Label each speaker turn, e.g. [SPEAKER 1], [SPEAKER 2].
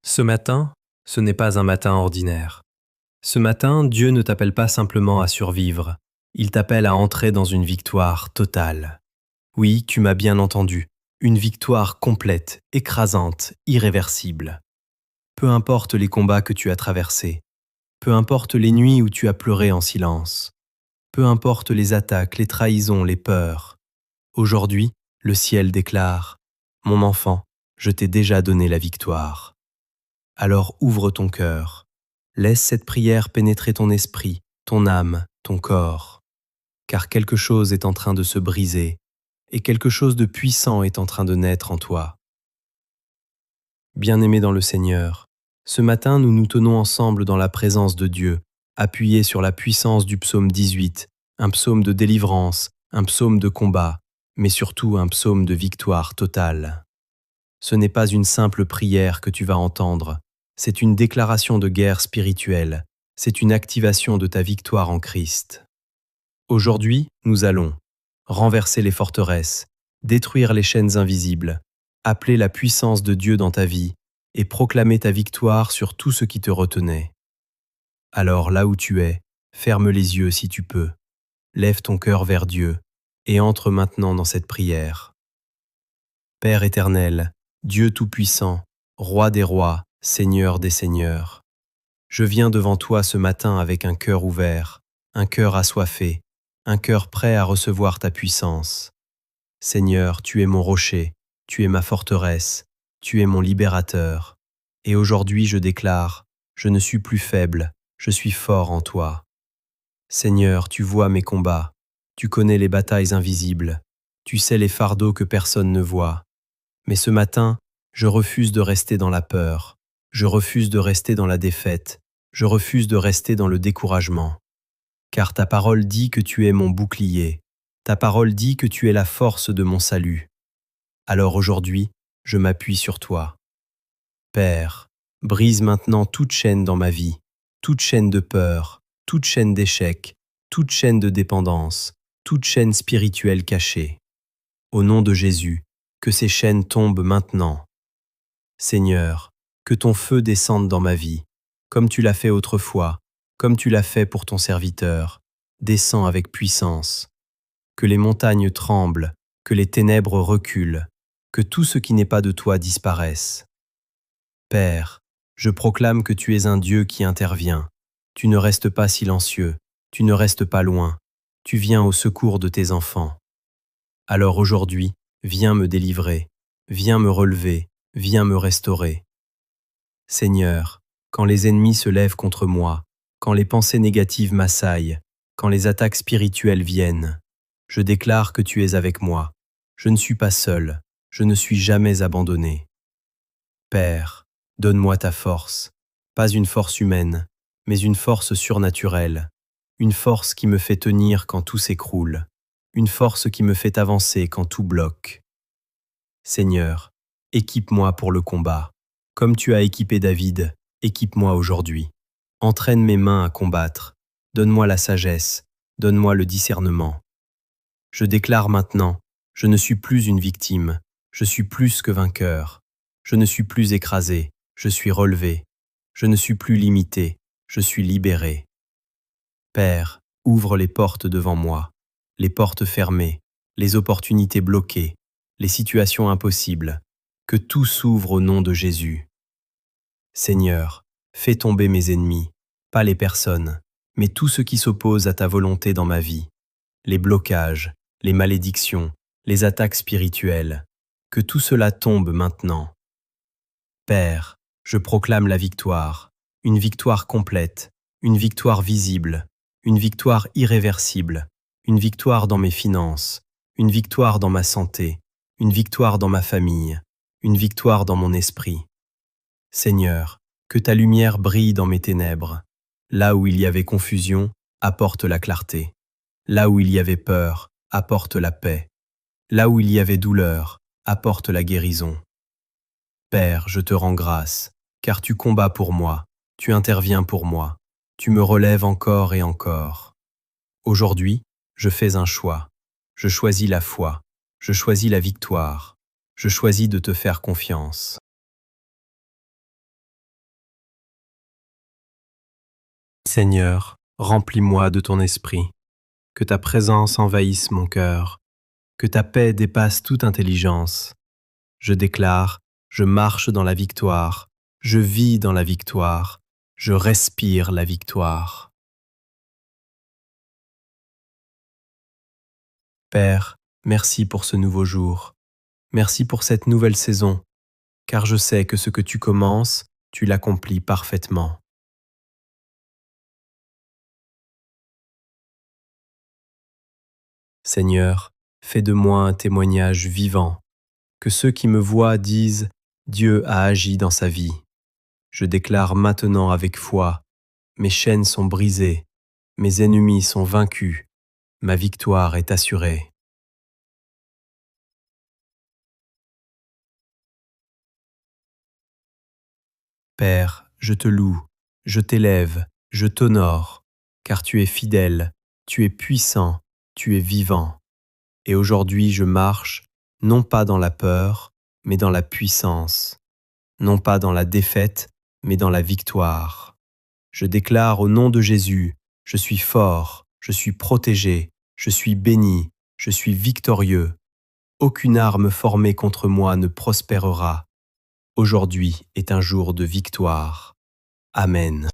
[SPEAKER 1] Ce matin, ce n'est pas un matin ordinaire. Ce matin, Dieu ne t'appelle pas simplement à survivre, il t'appelle à entrer dans une victoire totale. Oui, tu m'as bien entendu, une victoire complète, écrasante, irréversible. Peu importe les combats que tu as traversés, peu importe les nuits où tu as pleuré en silence, peu importe les attaques, les trahisons, les peurs. Aujourd'hui, le ciel déclare : « Mon enfant, je t'ai déjà donné la victoire. » Alors ouvre ton cœur. Laisse cette prière pénétrer ton esprit, ton âme, ton corps. Car quelque chose est en train de se briser et quelque chose de puissant est en train de naître en toi. Bien-aimé dans le Seigneur, ce matin nous nous tenons ensemble dans la présence de Dieu, appuyés sur la puissance du psaume 18, un psaume de délivrance, un psaume de combat, mais surtout un psaume de victoire totale. Ce n'est pas une simple prière que tu vas entendre, c'est une déclaration de guerre spirituelle, c'est une activation de ta victoire en Christ. Aujourd'hui, nous allons renverser les forteresses, détruire les chaînes invisibles, appeler la puissance de Dieu dans ta vie et proclamer ta victoire sur tout ce qui te retenait. Alors là où tu es, ferme les yeux si tu peux, lève ton cœur vers Dieu et entre maintenant dans cette prière. Père éternel, Dieu Tout-Puissant, Roi des rois, Seigneur des seigneurs, je viens devant toi ce matin avec un cœur ouvert, un cœur assoiffé, un cœur prêt à recevoir ta puissance. Seigneur, tu es mon rocher, tu es ma forteresse, tu es mon libérateur. Et aujourd'hui je déclare, je ne suis plus faible, je suis fort en toi. Seigneur, tu vois mes combats, tu connais les batailles invisibles, tu sais les fardeaux que personne ne voit. Mais ce matin, je refuse de rester dans la peur, je refuse de rester dans la défaite, je refuse de rester dans le découragement. Car ta parole dit que tu es mon bouclier, ta parole dit que tu es la force de mon salut. Alors aujourd'hui, je m'appuie sur toi. Père, brise maintenant toute chaîne dans ma vie, toute chaîne de peur, toute chaîne d'échec, toute chaîne de dépendance, toute chaîne spirituelle cachée. Au nom de Jésus, que ces chaînes tombent maintenant. Seigneur, que ton feu descende dans ma vie, comme tu l'as fait autrefois, comme tu l'as fait pour ton serviteur, descends avec puissance. Que les montagnes tremblent, que les ténèbres reculent, que tout ce qui n'est pas de toi disparaisse. Père, je proclame que tu es un Dieu qui intervient. Tu ne restes pas silencieux, tu ne restes pas loin, tu viens au secours de tes enfants. Alors aujourd'hui, viens me délivrer, viens me relever, viens me restaurer. Seigneur, quand les ennemis se lèvent contre moi, quand les pensées négatives m'assaillent, quand les attaques spirituelles viennent, je déclare que tu es avec moi. Je ne suis pas seul, je ne suis jamais abandonné. Père, donne-moi ta force, pas une force humaine, mais une force surnaturelle, une force qui me fait tenir quand tout s'écroule, une force qui me fait avancer quand tout bloque. Seigneur, équipe-moi pour le combat. Comme tu as équipé David, équipe-moi aujourd'hui. Entraîne mes mains à combattre. Donne-moi la sagesse, donne-moi le discernement. Je déclare maintenant, je ne suis plus une victime, je suis plus que vainqueur. Je ne suis plus écrasé, je suis relevé. Je ne suis plus limité, je suis libéré. Père, ouvre les portes devant moi, les portes fermées, les opportunités bloquées, les situations impossibles, que tout s'ouvre au nom de Jésus. Seigneur, fais tomber mes ennemis, pas les personnes, mais tout ce qui s'oppose à ta volonté dans ma vie, les blocages, les malédictions, les attaques spirituelles, que tout cela tombe maintenant. Père, je proclame la victoire, une victoire complète, une victoire visible, une victoire irréversible, une victoire dans mes finances, une victoire dans ma santé, une victoire dans ma famille, une victoire dans mon esprit. Seigneur, que ta lumière brille dans mes ténèbres. Là où il y avait confusion, apporte la clarté. Là où il y avait peur, apporte la paix. Là où il y avait douleur, apporte la guérison. Père, je te rends grâce, car tu combats pour moi, tu interviens pour moi, tu me relèves encore et encore. Aujourd'hui, je fais un choix. Je choisis la foi, je choisis la victoire, je choisis de te faire confiance. Seigneur, remplis-moi de ton esprit, que ta présence envahisse mon cœur, que ta paix dépasse toute intelligence. Je déclare, je marche dans la victoire, je vis dans la victoire, je respire la victoire. Père, merci pour ce nouveau jour, merci pour cette nouvelle saison, car je sais que ce que tu commences, tu l'accomplis parfaitement. Seigneur, fais de moi un témoignage vivant, que ceux qui me voient disent Dieu a agi dans sa vie. Je déclare maintenant avec foi, mes chaînes sont brisées, mes ennemis sont vaincus, ma victoire est assurée. Père, je te loue, je t'élève, je t'honore, car tu es fidèle, tu es puissant, tu es vivant. Et aujourd'hui je marche, non pas dans la peur, mais dans la puissance, non pas dans la défaite, mais dans la victoire. Je déclare au nom de Jésus, je suis fort, je suis protégé, je suis béni, je suis victorieux. Aucune arme formée contre moi ne prospérera. Aujourd'hui est un jour de victoire. Amen.